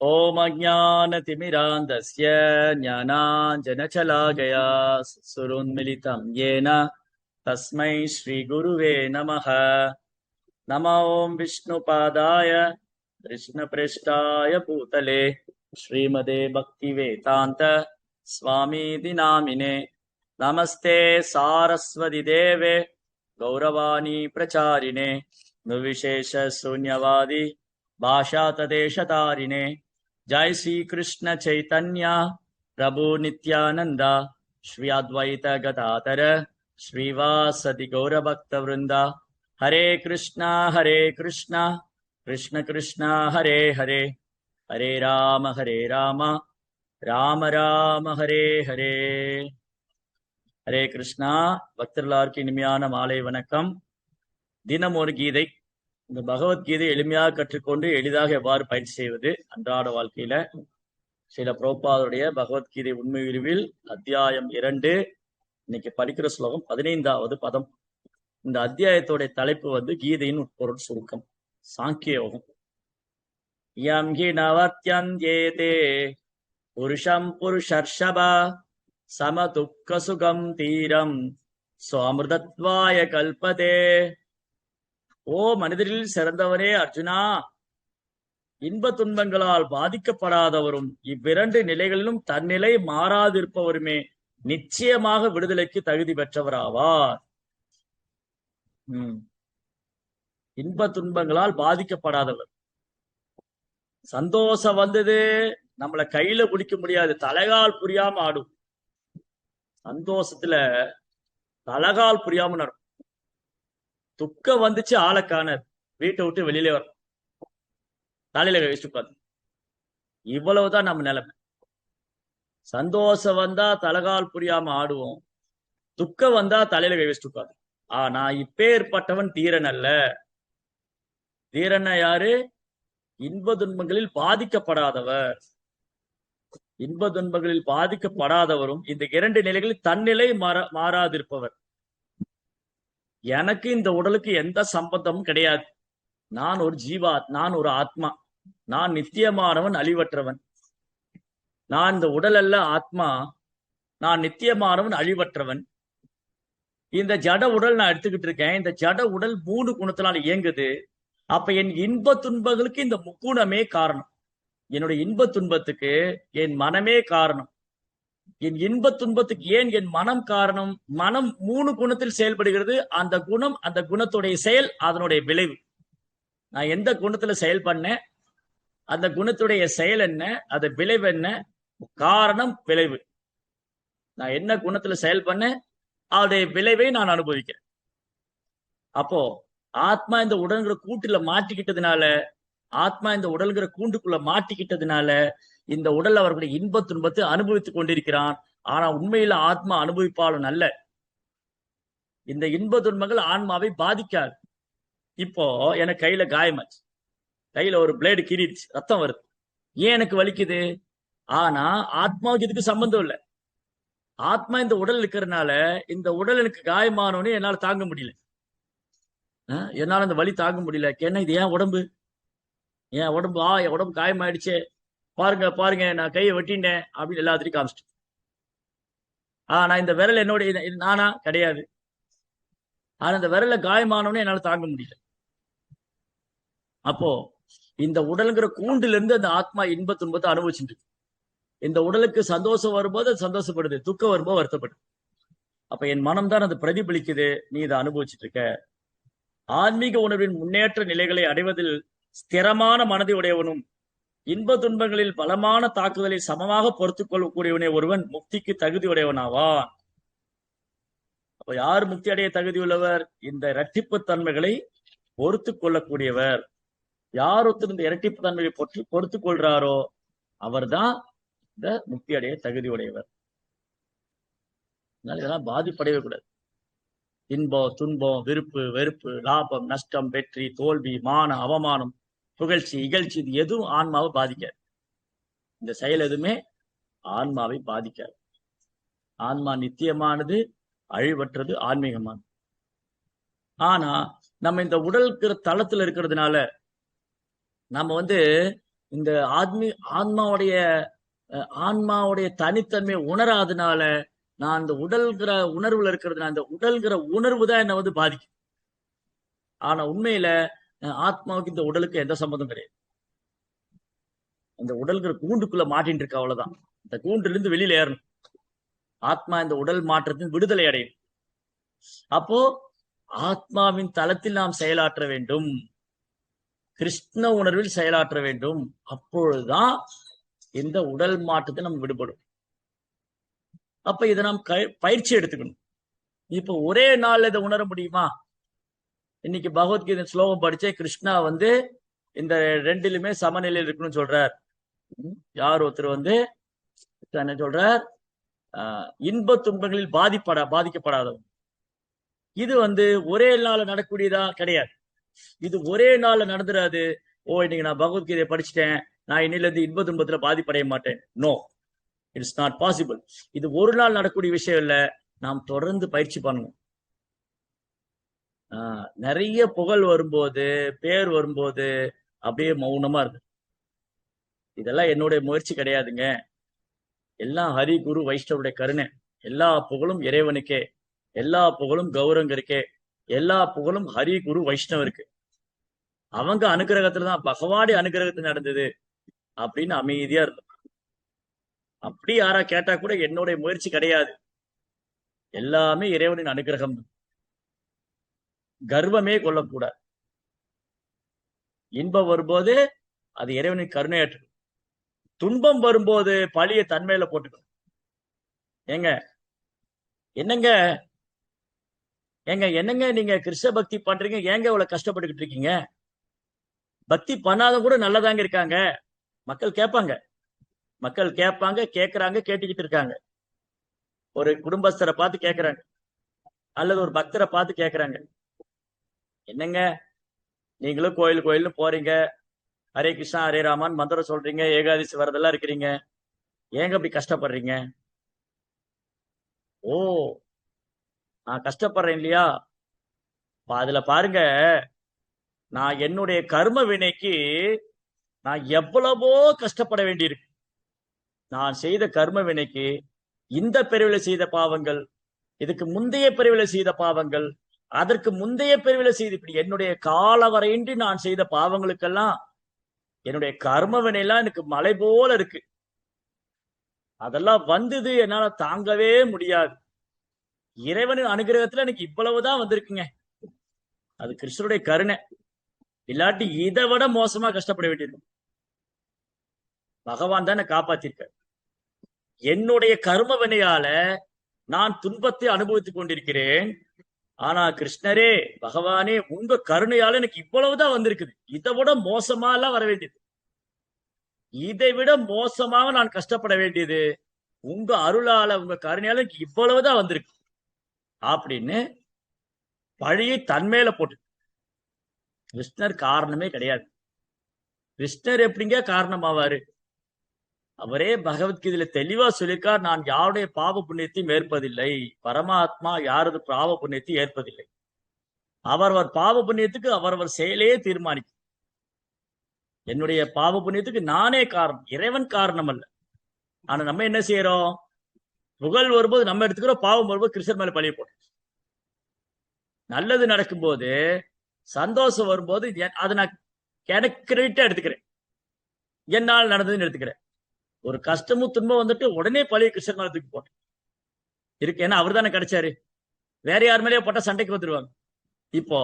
ஓம் அஜானதிமிராந்தஸ்ய ஞானாஞ்சனசலாகயா சுருன்மிலிதம் ஏன தஸ்மை ஸ்ரீகுருவே நமः. நம ஓம் விஷ்ணுபாதாய கிருஷ்ணபிருஷ்டாய பூதலே ஸ்ரீமதே பக்திவேதாந்த ஸ்வாமீதி நாமினே. நமஸ்தே சாரஸ்வதி தேவே கௌரவாணி பிரச்சாரிணே நிர்விசேஷ शून्यवादी भाषा तदेशतारिणे. जय श्री कृष्ण चैतन्य प्रभु नित्यानंद श्री अद्वैत गदाधर श्रीवासदि गौरभक्त वृंदा. हरे कृष्णा कृष्ण कृष्ण हरे हरे, हरे राम राम राम हरे हरे. हरे कृष्णा. பக்தர்களுக்கு இனிமையான மாலை வணக்கம். தினம் ஒரு கீதை. இந்த பகவத்கீதை எளிமையாக கற்றுக்கொண்டு எளிதாக எவ்வாறு பயிற்சி செய்வது அன்றாட வாழ்க்கையில சில பிரபுபாதருடைய பகவத்கீதை உண்மை விரிவில் அத்தியாயம் 2. இன்னைக்கு படிக்கிற ஸ்லோகம் 15வது பதம். இந்த அத்தியாயத்தோட தலைப்பு கீதையின் உட்பொருள் சுருக்கம், சாங்கிய யோகம். யம் ஹி நவத்யந்தேதே புருஷம் புருஷர்ஷபா சமதுக்க சுகம் தீரம் ஸ்வாமிருதத்வாய கல்பதே. ஓ மனிதரில் சிறந்தவரே அர்ஜுனா, இன்ப துன்பங்களால் பாதிக்கப்படாதவரும் இவ்விரண்டு நிலைகளிலும் தன்னிலை மாறாதிருப்பவருமே நிச்சயமாக விடுதலைக்கு தகுதி பெற்றவராவார். இன்ப துன்பங்களால் பாதிக்கப்படாதவர். சந்தோஷம் வந்தது நம்மள கையில பிடிக்க முடியாது, தலைகால் புரியாம ஆடும். சந்தோஷத்துல தலகால் புரியாம நடக்கும். துக்கம் வந்துச்சு, ஆளை காணாது, வீட்டை விட்டு வெளியிலே வரும், தலையில வச்சுட்டு உட்காந்து. இவ்வளவுதான் நம்ம நிலைமை. சந்தோஷம் வந்தா தலகால் புரியாம ஆடுவோம், துக்கம் வந்தா தலையில வச்சுட்டு உட்காந்து. ஆனா இப்பேற்பட்டவன் தீரன் அல்ல. தீரன் யாரு? இன்ப துன்பங்களில் பாதிக்கப்படாதவர். இன்ப துன்பங்களில் பாதிக்கப்படாதவரும் இந்த இரண்டு நிலைகளில் தன்னிலை மாறாதிருப்பவர். எனக்கு இந்த உடலுக்கு எந்த சம்பந்தமும் கிடையாது. நான் ஒரு ஜீவா, நான் ஒரு ஆத்மா, நான் நித்தியமானவன், அழிவற்றவன். நான் இந்த உடல் அல்ல, ஆத்மா. நான் நித்தியமானவன், அழிவற்றவன். இந்த ஜட உடல் நான் எடுத்துக்கிட்டு இருக்கேன். இந்த ஜட உடல் 3 குணத்தினால இயங்குது. அப்ப என் இன்ப துன்பங்களுக்கு இந்த முக்குணமே காரணம். என்னுடைய இன்ப துன்பத்துக்கு என் மனமே காரணம். என் இன்ப துன்பத்துக்கு ஏன் என் மனம் காரணம்? மனம் 3 குணத்தில் செயல்படுகிறது. அந்த குணம், அந்த குணத்துடைய செயல், அதனுடைய விளைவு. நான் எந்த குணத்துல செயல் பண்ணேன், அந்த குணத்துடைய செயல் என்ன, அது விளைவு என்ன? காரணம் விளைவு. நான் என்ன குணத்துல செயல் பண்ணேன், அதோடைய விளைவை நான் அனுபவிக்கிறேன். அப்போ ஆத்மா இந்த உடல்கிற கூட்டுல மாட்டிக்கிட்டதுனால, ஆத்மா இந்த உடல்கிற கூண்டுக்குள்ள மாட்டிக்கிட்டதுனால இந்த உடல் அவர்களுடைய இன்ப துன்பத்தை அனுபவித்துக் கொண்டிருக்கிறான். ஆனா உண்மையில ஆத்மா அனுபவிப்பாளன் அல்ல. இந்த இன்ப துன்பங்கள் ஆன்மாவை பாதிக்காது. இப்போ எனக்கு கையில காயமாச்சு, கையில ஒரு பிளேடு கீறிடுச்சு, ரத்தம் வருது. ஏன் எனக்கு வலிக்குது? ஆனா ஆத்மாவுக்கு இதுக்கு சம்பந்தம் இல்லை. ஆத்மா இந்த உடல் இருக்கிறதுனால இந்த உடல் எனக்கு காயமானோன்னு என்னால தாங்க முடியல. என்னால அந்த வலி தாங்க முடியல. ஏன்னா இது ஏன் உடம்பு, என் உடம்பு காயமாயிடுச்சே, பாருங்க பாருங்க நான் கையை வெட்டினேன் அப்படின்னு எல்லாத்திலையும் காமிச்சிட்டு. ஆனா இந்த விரல் என்னோட நானா கிடையாது. ஆனா இந்த விரல்ல காயமானவனே என்னால தாங்க முடியல. அப்போ இந்த உடலுங்கிற கூண்டுல இருந்து அந்த ஆத்மா இன்ப துன்பத்தை அனுபவிச்சுட்டு இருக்கு. இந்த உடலுக்கு சந்தோஷம் வரும்போது அது சந்தோஷப்படுது, துக்கம் வரும்போது வருத்தப்படுது. அப்ப என் மனம் தான் அது பிரதிபலிக்குது. நீ இதை அனுபவிச்சுட்டு இருக்க. ஆன்மீக உணர்வின் முன்னேற்ற நிலைகளை அடைவதில் ஸ்திரமான மனதை உடையவனும் இன்ப துன்பங்களில் பலமான தாக்குதலை சமமாக பொறுத்துக் கொள்ளக்கூடியவனே ஒருவன் முக்திக்கு தகுதி உடையவனாவான். அப்ப யார் முக்தி அடைய தகுதி உள்ளவர்? இந்த இரட்டிப்பு தன்மைகளை பொறுத்து கொள்ளக்கூடியவர். யார் ஒருத்தர் இந்த இரட்டிப்பு தன்மையை பொறுத்துக் கொள்றாரோ அவர்தான் இந்த முக்தி அடைய தகுதி உடையவர். இதெல்லாம் பாதிப்படையவே கூடாது. இன்பம் துன்பம், விருப்பு வெறுப்பு, லாபம் நஷ்டம், வெற்றி தோல்வி, மான அவமானம், புகழ்ச்சி இகழ்ச்சி, இது எதுவும் ஆன்மாவை பாதிக்காது. இந்த செயல் எதுவுமே ஆன்மாவை பாதிக்காது. ஆன்மா நித்தியமானது, அழிவற்றது, ஆன்மீகமானது. ஆனா நம்ம இந்த உடல் தளத்துல இருக்கிறதுனால நம்ம இந்த ஆன்மாவுடைய ஆன்மாவுடைய தனித்தன்மை உணராதனால நான் அந்த உடல்கிற உணர்வுல இருக்கிறது, அந்த உடல்கிற உணர்வு தான் என்னை வந்து பாதிக்கும். ஆனா உண்மையில ஆத்மாவுக்கு இந்த உடலுக்கு எந்த சம்பந்தம் கிடையாது. அந்த உடல்கிற கூண்டுக்குள்ள மாட்டின்னு இருக்கு, அவ்வளவுதான். இந்த கூண்டுல இருந்து வெளியில ஏறணும். ஆத்மா இந்த உடல் மாற்றத்தின் விடுதலை அடையும். அப்போ ஆத்மாவின் தளத்தில் நாம் செயலாற்ற வேண்டும், கிருஷ்ண உணர்வில் செயலாற்ற வேண்டும். அப்பொழுதுதான் இந்த உடல் மாற்றத்தை நம்ம விடுபடும். அப்ப இதை நாம் பயிற்சி எடுத்துக்கணும். இப்ப ஒரே நாள்ல இதை உணர முடியுமா? இன்னைக்கு பகவத்கீதை ஸ்லோகம் படிச்சே கிருஷ்ணா வந்து இந்த ரெண்டிலுமே சமநிலையில் இருக்கணும்னு சொல்றார். யார் ஒருத்தர் வந்து என்ன சொல்றார், இன்ப துன்பங்களில் பாதிக்கப்படாதவன். இது வந்து ஒரே நாள்ல நடக்கூடியதா கிடையாது. இது ஒரே நாள்ல நடந்துடாது. இன்னைக்கு நான் பகவத்கீதையை படிச்சுட்டேன், நான் இன்னில இருந்து இன்ப துன்பத்துல பாதிப்படைய மாட்டேன். No, it's not possible. இது ஒரு நாள் நடக்கூடிய விஷயம் இல்ல. நாம் தொடர்ந்து பயிற்சி பண்ணணும். நிறைய புகழ் வரும்போது, பேர் வரும்போது அப்படியே மௌனமா இருக்கு. இதெல்லாம் என்னுடைய முயற்சி கிடையாதுங்க. எல்லாம் ஹரி குரு வைஷ்ணவருடைய கருணை. எல்லா புகழும் இறைவனுக்கே, எல்லா புகழும் கௌரங்கருக்கே, எல்லா புகழும் ஹரி குரு வைஷ்ணவருக்கு. அவங்க அனுகிரகத்துலதான், பகவானுடைய அனுகிரகத்தில் நடந்தது அப்படின்னு அமைதியா இருந்தோம். அப்படி யாரா கேட்டா கூட என்னுடைய முயற்சி கிடையாது, எல்லாமே இறைவனின் அனுகிரகம். கர்வமே கொள்ளக்கூடாது. இன்பம் வரும்போது அது இறைவனின் கருணையாற்று, துன்பம் வரும்போது பழிய தன்மையில போட்டுக்கணும். என்னங்க நீங்க கிருஷ்ண பக்தி பண்றீங்க, ஏங்க இவ்வளவு கஷ்டப்பட்டுக்கிட்டு இருக்கீங்க? பக்தி பண்ணாத கூட நல்லதாங்க இருக்காங்க. மக்கள் கேட்பாங்க, கேட்கறாங்க, கேட்டுக்கிட்டு இருக்காங்க. ஒரு குடும்பஸ்தரை பார்த்து கேட்கறாங்க, அல்லது ஒரு பக்தரை பார்த்து கேட்கறாங்க, என்னங்க நீங்களும் கோயில்னு போறீங்க, ஹரே கிருஷ்ணா ஹரே ராமான் மந்திரம் சொல்றீங்க, ஏகாதசி வரதெல்லாம் இருக்கிறீங்க, ஏங்க அப்படி கஷ்டப்படுறீங்க? நான் கஷ்டப்படுறேன் இல்லையா? அதுல பாருங்க, நான் என்னுடைய கர்ம வினைக்கு நான் எவ்வளவோ கஷ்டப்பட வேண்டியிருக்கு. நான் செய்த கர்ம வினைக்கு, இந்த பிரிவில் செய்த பாவங்கள், இதுக்கு முந்தைய பிரிவில் செய்த பாவங்கள், அதற்கு முந்தைய பிரிவில் செய்த, இப்படி என்னுடைய காலவரையின்றி நான் செய்த பாவங்களுக்கெல்லாம் என்னுடைய கர்ம வினையெல்லாம் எனக்கு மலை போல இருக்கு. அதெல்லாம் வந்தது, என்னால தாங்கவே முடியாது. இறைவனின் அனுகிரகத்துல எனக்கு இவ்வளவுதான் வந்திருக்குங்க. அது கிருஷ்ணருடைய கருணை. இல்லாட்டி இதை விட மோசமா கஷ்டப்பட வேண்டியிருக்கும். பகவான் தானே காப்பாத்திருக்க. என்னுடைய கர்ம வினையால நான் துன்பத்தை அனுபவித்துக் கொண்டிருக்கிறேன். ஆனா கிருஷ்ணரே, பகவானே, உங்க கருணையால எனக்கு இவ்வளவுதான் வந்திருக்குது. இதை விட மோசமா எல்லாம் வர வேண்டியது, இதை விட மோசமாக நான் கஷ்டப்பட வேண்டியது உங்க அருளால, உங்க கருணையால எனக்கு இவ்வளவுதான் வந்திருக்கு அப்படின்னு பழியை தன்மேல போட்டு. கிருஷ்ணர் காரணமே கிடையாது. கிருஷ்ணர் எப்படிங்க காரணமாவாரு? அவரே பகவத்கீதையில தெளிவா சொல்லியிருக்கார், நான் யாருடைய பாவ புண்ணியத்தையும் ஏற்பதில்லை. பரமாத்மா யாரது பாவ புண்ணியத்தை ஏற்பதில்லை. அவரவர் பாவ புண்ணியத்துக்கு அவரவர் செயலே தீர்மானிக்கும். என்னுடைய பாவ புண்ணியத்துக்கு நானே காரணம், இறைவன் காரணம் அல்ல. ஆனா நம்ம என்ன செய்யறோம்? புகழ் வரும்போது நம்ம எடுத்துக்கிறோம், பாவம் வரும்போது கிருஷ்ணர் மேல பழிய போட்டோம். நல்லது நடக்கும்போது, சந்தோஷம் வரும்போது அதை நான் எனக்கு கிரெடிட்டா எடுத்துக்கிறேன், என்னால் நடந்ததுன்னு எடுத்துக்கிறேன். ஒரு கஷ்டமும் துன்பம் வந்துட்டு உடனே பழைய கிருஷ்ணர் மேல தூக்கி போட்டேன் இருக்கு. ஏன்னா அவர் தானே கிடைச்சாரு, வேற யார் மேலேயே போட்டா சண்டைக்கு வந்துருவாங்க. இப்போ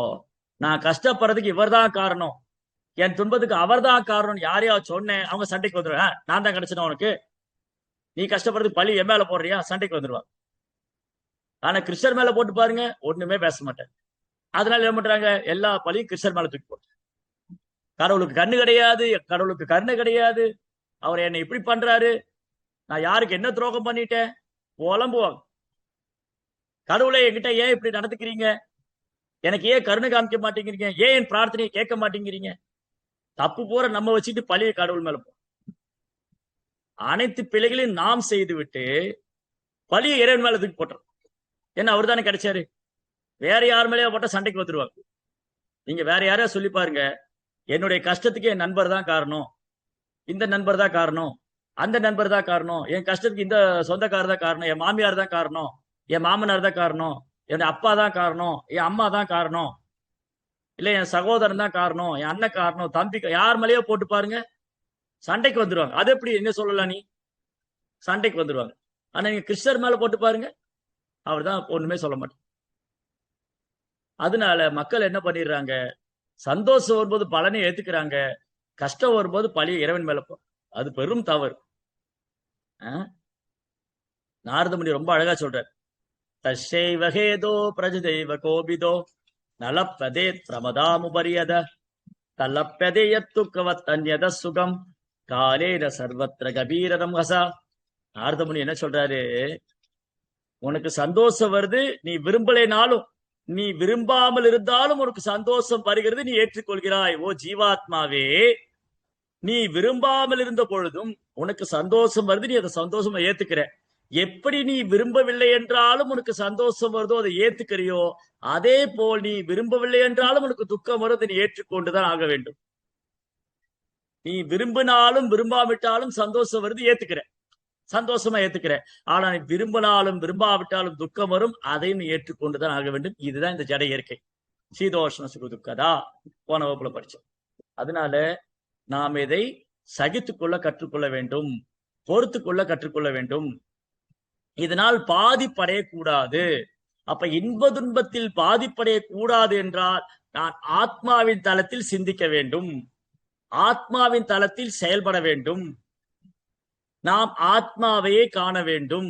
நான் கஷ்டப்படுறதுக்கு இவர் தான் காரணம், என் துன்பத்துக்கு அவர் தான் காரணம் யாரையாவது சொன்னேன், அவங்க சண்டைக்கு வந்துருவேன். நான் தான் கிடைச்சேன் உனக்கு, நீ கஷ்டப்படுறதுக்கு பழி என் மேல போடுறியா, சண்டைக்கு வந்துருவாங்க. ஆனா கிருஷ்ணர் மேல போட்டு பாருங்க, ஒண்ணுமே பேச மாட்டேன். அதனால என்ன பண்றாங்க? எல்லா பழியும் கிருஷ்ணர் மேல தூக்கி போட்டு. கடவுளுக்கு கண்ணு கிடையாது, கடவுளுக்கு கருணை கிடையாது, அவர் என்னை இப்படி பண்றாரு, நான் யாருக்கு என்ன துரோகம் பண்ணிட்டேன் புலம்புவாங்க. கடவுளை என்கிட்ட ஏன் இப்படி நடந்துக்கிறீங்க, எனக்கு ஏன் கருணை காமிக்க மாட்டேங்கிறீங்க, ஏன் என் பிரார்த்தனையை கேட்க மாட்டேங்கிறீங்க? தப்பு போற நம்ம வச்சுட்டு பழிய கடவுள் மேல போ. அனைத்து பிழைகளையும் நாம் செய்து விட்டு பழிய இறைவன் மேல தூக்கி போட்டுறோம். ஏன்னா அவர் தானே கிடைச்சாரு, வேற யார் மேலேயே போட்டா சண்டைக்கு வந்துருவாங்க. நீங்க வேற யாரையா சொல்லி பாருங்க, என்னுடைய கஷ்டத்துக்கு என் நண்பர் தான் காரணம், இந்த நண்பர் தான் காரணம், அந்த நண்பர் தான் காரணம், என் கஷ்டத்துக்கு இந்த சொந்தக்காரர் தான் காரணம், என் மாமியார் தான் காரணம், என் மாமனார் தான் காரணம், என் அப்பா தான் காரணம், என் அம்மா தான் காரணம், இல்ல என் சகோதரன் தான் காரணம், என் அண்ணன் காரணம், தம்பி யார் மேலேயோ போட்டு பாருங்க, சண்டைக்கு வந்துருவாங்க. அது எப்படி என்ன சொல்லலாம், நீ சண்டைக்கு வந்துருவாங்க. ஆனா நீங்க கிருஷ்ணர் மேல போட்டு பாருங்க, அவர் தான் ஒண்ணுமே சொல்ல மாட்டார். அதனால மக்கள் என்ன பண்ணிடுறாங்க, சந்தோஷம் வரும்போது பலனை ஏத்துக்கிறாங்க, கஷ்டம் வரும்போது பழைய இறைவன் மேல அது பெரும் தவறு. நாரதமுனி ரொம்ப அழகா சொல்றார், தஷைவ ஹேதோ பிரஜதெய்வ கோபிதோ நலப்பதே பிரமதாமுபரியத தலப்பதே யத்துக்கவத் அந்யத சுகம் காலேன சர்வத்திர கபீரரம் ஹசா. நாரதமுனி என்ன சொல்றாரு, உனக்கு சந்தோஷம் வருது, நீ விரும்பலைனாலும், நீ விரும்பாமல் இருந்தாலும் உனக்கு சந்தோஷம் வருகிறது, நீ ஏற்றுக்கொள்கிறாய். ஓ ஜீவாத்மாவே, நீ விரும்பாமல் இருந்த பொழுதும் உனக்கு சந்தோஷம் வருது, நீ அதை சந்தோஷமா ஏத்துக்கிற. எப்படி நீ விரும்பவில்லை என்றாலும் உனக்கு சந்தோஷம் வருதோ அதை ஏத்துக்கிறியோ, அதே போல் நீ விரும்பவில்லை என்றாலும் உனக்கு துக்கம் வருது, நீ ஏற்றுக்கொண்டுதான் ஆக வேண்டும். நீ விரும்பினாலும் விரும்பாவிட்டாலும் சந்தோஷம் வருது, ஏத்துக்கிற, சந்தோஷமா ஏத்துக்கிற. ஆனா நீ விரும்பினாலும் விரும்பாவிட்டாலும் துக்கம் வரும், அதையும் நீ ஏற்றுக்கொண்டுதான் ஆக வேண்டும். இதுதான் இந்த ஜட இயற்கை. சீதோஷ்ண சுக துக்கதா போன வகுப்புல படிச்சோம். அதனால நாம் இதை சகித்துக்கொள்ள கற்றுக்கொள்ள வேண்டும், பொறுத்துக்கொள்ள கற்றுக்கொள்ள வேண்டும். இதனால் பாதிப்படையக்கூடாது. அப்ப இன்ப துன்பத்தில் பாதிப்படையக்கூடாது என்றால் நான் ஆத்மாவின் தளத்தில் சிந்திக்க வேண்டும், ஆத்மாவின் தளத்தில் செயல்பட வேண்டும். நாம் ஆத்மாவையே காண வேண்டும்,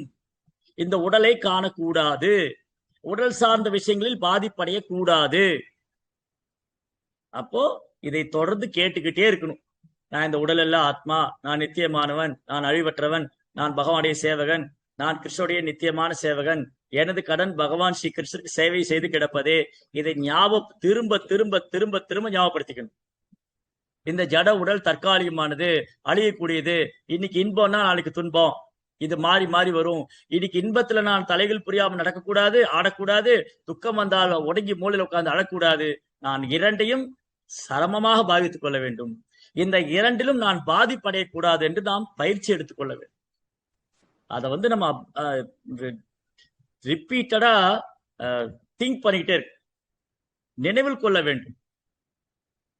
இந்த உடலை காணக்கூடாது, உடல் சார்ந்த விஷயங்களில் பாதிப்படைய கூடாது. அப்போ இதை தொடர்ந்து கேட்டுக்கிட்டே இருக்கணும். நான் இந்த உடல் எல்லாம் ஆத்மா, நான் நித்தியமானவன், நான் அழிவற்றவன், நான் பகவானுடைய சேவகன், நான் கிருஷ்ணனுடைய நித்தியமான சேவகன், எனது கடன் பகவான் ஸ்ரீ கிருஷ்ணருக்கு சேவை செய்து கிடப்பதே. இதை ஞாபகம் திரும்ப திரும்ப திரும்ப திரும்ப ஞாபகப்படுத்திக்கணும். இந்த ஜட உடல் தற்காலிகமானது, அழியக்கூடியது. இன்னைக்கு இன்பம்னா நாளைக்கு துன்பம், இது மாறி மாறி வரும். இன்னைக்கு இன்பத்துல நான் தலைகள் புரியாம நடக்கக்கூடாது, ஆடக்கூடாது. துக்கம் வந்தால் ஒடுங்கி மூலையில் உட்கார்ந்து அழக்கூடாது. நான் இரண்டையும் சமமாக பாவித்துக் கொள்ள வேண்டும். இந்த இரண்டிலும் நான் பாதிப்படையக்கூடாது என்று நாம் பயிற்சி எடுத்துக்கொள்ள வேண்டும். அதை நம்ம ரிப்பீட்டடா திங்க் பண்ணிக்கிட்டே இருக்கு, நினைவில் கொள்ள வேண்டும்.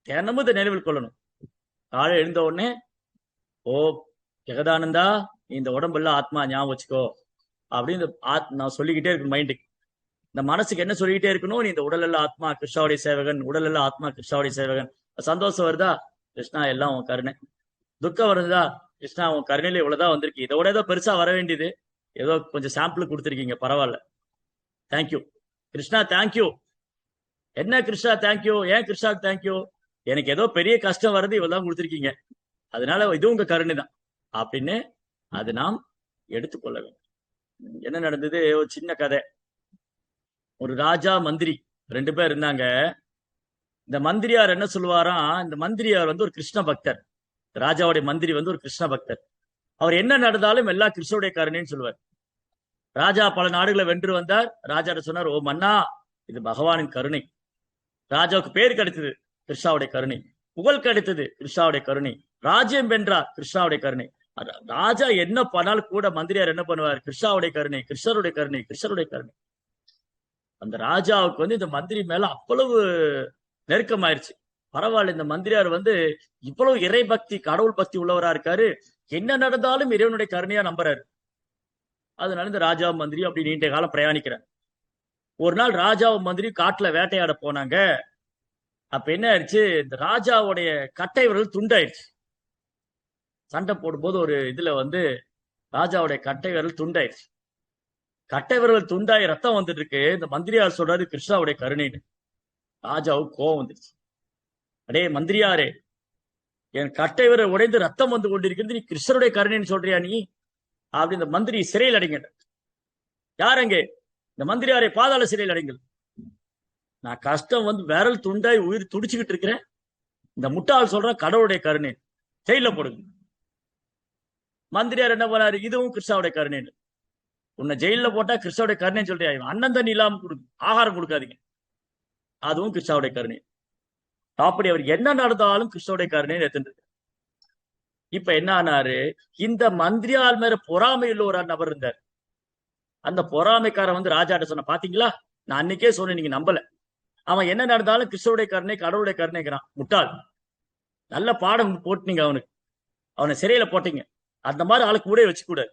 தினமும் இதை நினைவில் கொள்ளணும். காலை எழுந்த உடனே, ஓ ஜெகதானந்தா, இந்த உடம்புல ஆத்மா ஞாபகம் வச்சுக்கோ அப்படின்னு நான் சொல்லிக்கிட்டே இருக்கணும் மைண்டுக்கு. இந்த மனசுக்கு என்ன சொல்லிக்கிட்டே இருக்கணும், நீ இந்த உடல் எல்லாம் ஆத்மா கிருஷ்ணாவுடைய சேவகன், உடல் எல்லாம் ஆத்மா கிருஷ்ணாவுடைய சேவகன். சந்தோஷம் வருதா, கிருஷ்ணா எல்லாம் உன் கருணை. துக்கம் வருதா, கிருஷ்ணா உன் கருணையில இவ்வளவுதான் வந்திருக்கு, இதோட ஏதோ பெருசா வர வேண்டியது, ஏதோ கொஞ்சம் சாம்பிள் கொடுத்துருக்கீங்க, பரவாயில்ல, தேங்க்யூ கிருஷ்ணா, தேங்க்யூ. என்ன கிருஷ்ணா தேங்க்யூ, ஏன் கிருஷ்ணாக்கு தேங்க்யூ, எனக்கு ஏதோ பெரிய கஷ்டம் வருது, இவ்வளவுதான் கொடுத்துருக்கீங்க, அதனால இது உங்க கருணை தான் அப்படின்னு அது நாம் எடுத்துக்கொள்ள வேண்டும். என்ன நடந்தது, ஒரு சின்ன கதை. ஒரு ராஜா மந்திரி ரெண்டு பேர் இருந்தாங்க. இந்த மந்திரியார் என்ன சொல்லுவாராம், இந்த மந்திரியார் ஒரு கிருஷ்ண பக்தர், ராஜாவுடைய மந்திரி ஒரு கிருஷ்ண பக்தர். அவர் என்ன நடந்தாலும் எல்லா கிருஷ்ணனுடைய கருணைன்னு சொல்லுவார். ராஜா பல நாடுகளை வென்று வந்தார். ராஜா சொன்னார், ஓ மன்னா, இது பகவானின் கருணை. ராஜாவுக்கு பேர் கிடைத்தது, கிருஷ்ணாவுடைய கருணை. புகழ் கிடைத்தது, கிருஷ்ணாவுடைய கருணை. ராஜ்யம் வென்றார், கிருஷ்ணாவுடைய கருணை. ராஜா என்ன பண்ணாலும் கூட மந்திரியார் என்ன பண்ணுவார், கிருஷ்ணாவுடைய கருணை, கிருஷ்ணருடைய கருணை, கிருஷ்ணருடைய கருணை. அந்த ராஜாவுக்கு இந்த மந்திரி மேல அவ்வளவு நெருக்கமாயிருச்சு. பரவாயில்ல, இந்த மந்திரியார் இவ்வளவு இறை பக்தி, கடவுள் பக்தி உள்ளவரா இருக்காரு, என்ன நடந்தாலும் இறைவனுடைய கருணையா நம்புறாரு. அதனால இந்த ராஜா மந்திரி அப்படி நீண்ட காலம் பிரயாணிக்கிறார். ஒரு நாள் ராஜாவும் மந்திரி காட்டுல வேட்டையாட போனாங்க. அப்ப என்ன ஆயிடுச்சு, இந்த ராஜாவுடைய கட்டை விரல் துண்டாயிடுச்சு. சண்டை போடும்போது ஒரு இதுல ராஜாவுடைய கட்டை விரல் துண்டாயிடுச்சு. கட்டை விரல் துண்டாய் ரத்தம் வந்துட்டு இருக்கு. இந்த மந்திரியார் சொல்றாரு, கிருஷ்ணாவுடைய கருணைன்னு. ராஜாவுக்கு கோவம் வந்துருச்சு. அடே மந்திரியாரே, என் கட்டை விரல் உடைந்து ரத்தம் வந்து கொண்டிருக்கிறது, நீ கிருஷ்ணருடைய கருணைன்னு சொல்றியா நீ அப்படி இந்த மந்திரி சிறையில் அடைங்க. யாரங்கே, இந்த மந்திரியாரை பாதாள சிறையில் அடைங்கள். நான் கஷ்டம் விரல் துண்டாய் உயிர் துடிச்சுக்கிட்டு இருக்கிறேன், இந்த முட்டாள் சொல்றான் கடவுளுடைய கருணை, ஜெயில போடுங்க. மந்திரியார் என்ன பண்ணாரு, இதுவும் கிருஷ்ணாவுடைய கருணைன்னு. உன்னை ஜெயில போட்டா கிருஷ்ணாவுடைய கருணைன்னு சொல்றியா, அண்ணன் தண்ணி இல்லாம ஆகாரம் கொடுக்காதீங்க, அதுவும் கிருஷ்ணாவுடைய கருணை. அப்படி அவர் என்ன நடந்தாலும் கிருஷ்ணனுடைய கருணைன்னு எடுத்துட்டு. இப்ப என்ன ஆனாரு, இந்த மந்திரியால் மேல பொறாமையுள்ள ஒரு நபர் இருந்தார். அந்த பொறாமைக்காரன் வந்து ராஜாட்ட சொன்ன, பாத்தீங்களா, நான் அன்னைக்கே சொன்னேன், நீங்க நம்பல. அவன் என்ன நடந்தாலும் கிறிஸ்துவுடைய கருணை, கடவுளுடைய கருணைங்கிறான். முட்டாள். நல்ல பாடம் போட்டீங்க அவனுக்கு, அவனை சிறையில போட்டீங்க. அந்த மாதிரி ஆளு கூட வச்சுக்க கூடாது.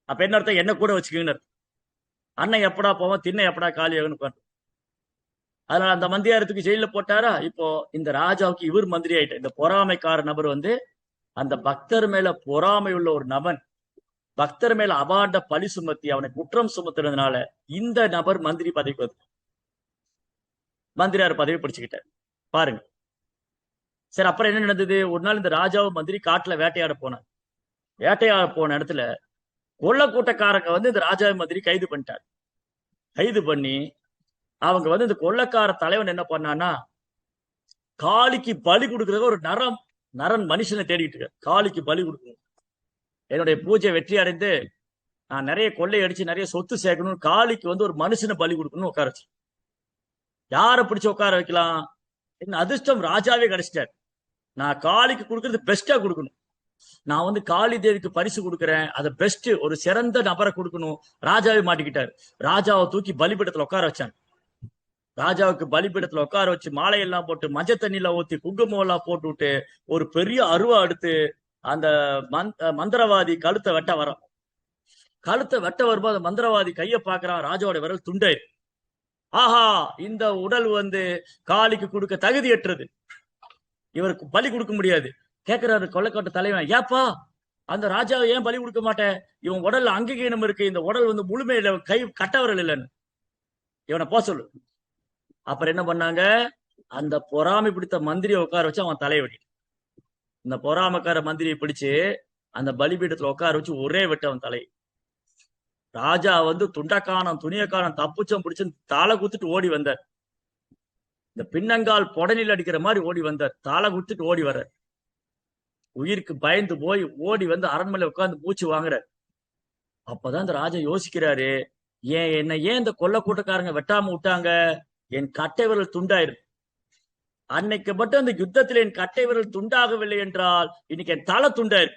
அப்ப என்ன அர்த்தம், என்ன கூட வச்சுக்கீங்கன்னு அர்த்தம். அண்ணன் எப்படா போவான், திண்ணை எப்படா காலி ஆகுன்னு. அதனால அந்த மந்திரியாரத்துக்கு ஜெயில போட்டாரா. இப்போ இந்த ராஜாவுக்கு இவர் மந்திரி ஆயிட்டார். இந்த பொறாமைக்கார நபர் வந்து அந்த பக்தர் மேல பொறாமை உள்ள ஒரு நபன், பக்தர் மேல அபாண்ட பழி சுமத்தி அவனை குற்றம் சுமத்துறதுனால இந்த நபர் மந்திரி பதவிக்கு வந்து மந்திரியார் பதவி பிடிச்சுக்கிட்டார். பாருங்க. சரி, அப்புறம் என்ன நடந்தது? ஒரு நாள் இந்த ராஜாவும் மந்திரி காட்டுல வேட்டையாட போனார். வேட்டையாட போன இடத்துல கொள்ள கூட்டக்காரங்க வந்து இந்த ராஜாவை மந்திரி கைது பண்ணிட்டார். கைது பண்ணி அவங்க வந்து இந்த கொள்ளக்கார தலைவன் என்ன பண்ணான்னா, காளிக்கு பலி கொடுக்கறது ஒரு நரன் மனுஷனை தேடிட்டு இருக்க. காளிக்கு பலி கொடுக்கணும், என்னுடைய பூஜை வெற்றி அடைந்து நான் நிறைய கொள்ளை அடிச்சு நிறைய சொத்து சேர்க்கணும், காளிக்கு வந்து ஒரு மனுஷனை பலி கொடுக்கணும் உட்கார வச்சு. யாரை பிடிச்சு உட்கார வைக்கலாம்? என்ன அதிர்ஷ்டம், ராஜாவே கிடைச்சிட்டார். நான் காளிக்கு கொடுக்கறது பெஸ்டா கொடுக்கணும், நான் வந்து காளி தேவிக்கு பரிசு கொடுக்குறேன், அதை பெஸ்ட் ஒரு சிறந்த நபரை கொடுக்கணும். ராஜாவே மாட்டிக்கிட்டார். ராஜாவை தூக்கி பலிபீடத்துல உட்கார வச்சாங்க. ராஜாவுக்கு பலிபீடத்துல உட்கார வச்சு மாலையெல்லாம் போட்டு மஞ்சள் தண்ணியில ஊத்தி குங்குமம் எல்லாம் போட்டு விட்டு ஒரு பெரிய அருவா எடுத்து அந்த மந்திரவாதி கழுத்தை வெட்ட வரும். கழுத்தை வெட்ட வரும்போது அந்த மந்திரவாதி கையை பாக்குறான், ராஜாவோட விரல் துண்டாயிரு. ஆஹா, இந்த உடல் வந்து காளிக்கு கொடுக்க தகுதியற்றது, இவருக்கு பலி கொடுக்க முடியாது. கேட்கிறாரு கொள்ளைக்காட்டு தலைவன், ஏப்பா அந்த ராஜாவை ஏன் பலி கொடுக்க மாட்டேன்? இவன் உடல்ல அங்கீகீனம் இருக்கு, இந்த உடல் வந்து முழுமையில கை கட்டவரல் இல்லைன்னு. இவனை போ சொல்லு. அப்புறம் என்ன பண்ணாங்க, அந்த பொறாமை பிடித்த மந்திரியை உட்கார வச்சு அவன் தலையை வெட்டி, இந்த பொறாமைக்கார மந்திரியை பிடிச்சு அந்த பலிபீடத்துல உட்கார வச்சு ஒரே வெட்ட அவன் தலை. ராஜா வந்து துண்டக்கானம் துணியக்கானம் தப்புச்சம் பிடிச்சு தாளை குத்துட்டு ஓடி வந்தார். இந்த பின்னங்கால் புடனில் அடிக்கிற மாதிரி ஓடி வந்தார். தாளை குத்துட்டு ஓடி வர்ற, உயிருக்கு பயந்து போய் ஓடி வந்து அரண்மனையில உட்கார்ந்து மூச்சு வாங்குறார். அப்பதான் இந்த ராஜா யோசிக்கிறாரு, ஏன் இந்த கொல்ல கூட்டக்காரங்க வெட்டாம விட்டாங்க? என் கட்டை விரல் துண்டாயிரு. அன்னைக்கு மட்டும் அந்த யுத்தத்தில் என் கட்டை விரல் துண்டாகவில்லை என்றால் இன்னைக்கு என் தலை துண்டாயிரு.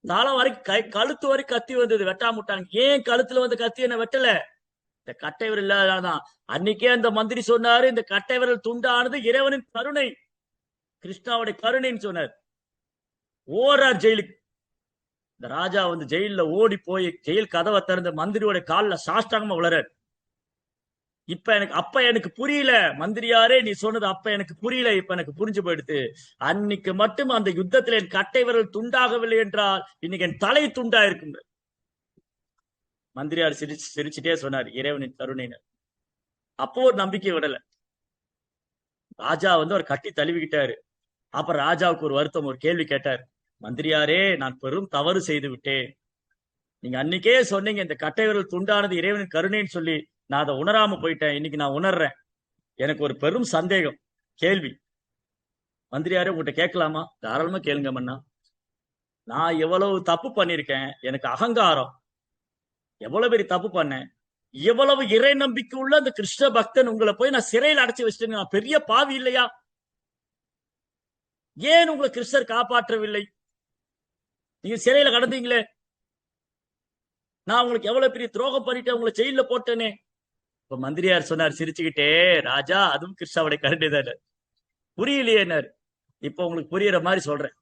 தலை வரைக்கும் கழுத்து வரைக்கும் கத்தி வந்தது, வெட்டாம விட்டாங்க. ஏன் கழுத்துல வந்து கத்தி என்ன வெட்டல? இந்த கட்டை விரல் இல்லாதான். அன்னைக்கே அந்த மந்திரி சொன்னாரு, இந்த கட்டை விரல் துண்டானது இறைவனின் கருணை, கிருஷ்ணாவுடைய கருணைன்னு சொன்னார். ஓரார் ஜெயிலுக்கு. இந்த ராஜா வந்து ஜெயில ஓடி போய் ஜெயில் கதவை திறந்த மந்திரியோட காலில் சாஷ்டாங்கமா உளறார். அப்ப எனக்கு புரியல மந்திரியாரே, நீ சொன்னது அப்ப எனக்கு புரியல, இப்ப எனக்கு புரிஞ்சு போயிடுது. அன்னைக்கு மட்டும் அந்த யுத்தத்தில் என் கட்டை விரல் துண்டாகவில்லை என்றால் இன்னைக்கு என் தலை துண்டா இருக்குங்க. மந்திரியார் சிரிச்சுட்டே சொன்னார், இறைவனின் கருணையினர். அப்போ ஒரு நம்பிக்கை விடல. ராஜா வந்து அவர் கட்டி தழுவிக்கிட்டாரு. அப்புறம் ராஜாவுக்கு ஒரு வருத்தம், ஒரு கேள்வி கேட்டார், மந்திரியாரே, நான் பெரும் தவறு செய்து விட்டேன். நீங்க அன்னைக்கே சொன்னீங்க இந்த கட்டை விரல் துண்டானது இறைவனின் கருணைன்னு சொல்லி, நான் அதை உணராம போயிட்டேன். இன்னைக்கு நான் உணர்றேன். எனக்கு ஒரு பெரும் சந்தேகம், கேள்வி. மந்திரியாரே, உங்கள்கிட்ட கேட்கலாமா? தாராளமா கேளுங்க மன்னா. நான் எவ்வளவு தப்பு பண்ணிருக்கேன், எனக்கு அகங்காரம், எவ்வளவு பெரிய தப்பு பண்ணேன், எவ்வளவு இறை நம்பிக்கை உள்ள அந்த கிருஷ்ண பக்தன் உங்களை போய் நான் சிறையில் அடைச்சு வச்சிட்டேன், நான் பெரிய பாவி இல்லையா? ஏன் உங்களை கிருஷ்ணர் காப்பாற்றவில்லை? நீங்க சிறையில கடந்தீங்களே, நான் உங்களுக்கு எவ்வளவு பெரிய துரோகம் பண்ணிட்டேன், உங்களை ஜெயில போட்டேனே. இப்ப மந்திரியார் சொன்னார் சிரிச்சுக்கிட்டே, ராஜா, அதுவும் கிருஷ்ணாவுடைய கருணை தானே, புரியலையேனார். இப்ப உங்களுக்கு புரியுற மாதிரி சொல்றேன்.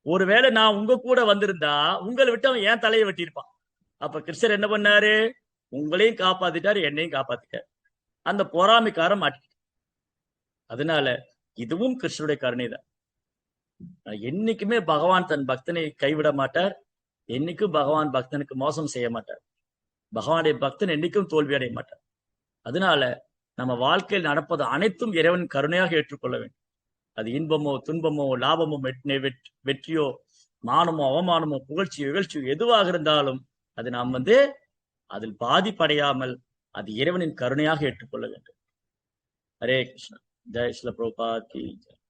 ஒருவேளை நான் உங்க கூட வந்திருந்தா உங்களை விட்டு அவன் ஏன் தலையை வெட்டியிருப்பான். அப்ப கிருஷ்ணர் என்ன பண்ணாரு? உங்களையும் காப்பாத்திட்டாரு, என்னையும் காப்பாத்திட்டாரு. அந்த பொறாமைக்காரன் மாட்டிக்கிட்டு. அதனால இதுவும் கிருஷ்ணனுடைய கருணை தான். என்னைக்குமே பகவான் தன் பக்தனை கைவிட மாட்டார். என்னைக்கும் பகவான் பக்தனுக்கு மோசம் செய்ய மாட்டார். பகவானுடைய பக்தன் என்னைக்கும் தோல்வி அடைய மாட்டார். அதனால நம்ம வாழ்க்கையில் நடப்பது அனைத்தும் இறைவன் கருணையாக ஏற்றுக்கொள்ள வேண்டும். அது இன்பமோ துன்பமோ லாபமோ வெற்றியோ மானமோ அவமானமோ புகழ்ச்சியோ இகழ்ச்சியோ எதுவாக இருந்தாலும் அது நாம் வந்து அதில் பாதிப்படையாமல் அது இறைவனின் கருணையாக ஏற்றுக்கொள்ள வேண்டும். ஹரே கிருஷ்ணா. ஜெய் ஸ்ரீல பிரபுபாத் கி ஜெய்.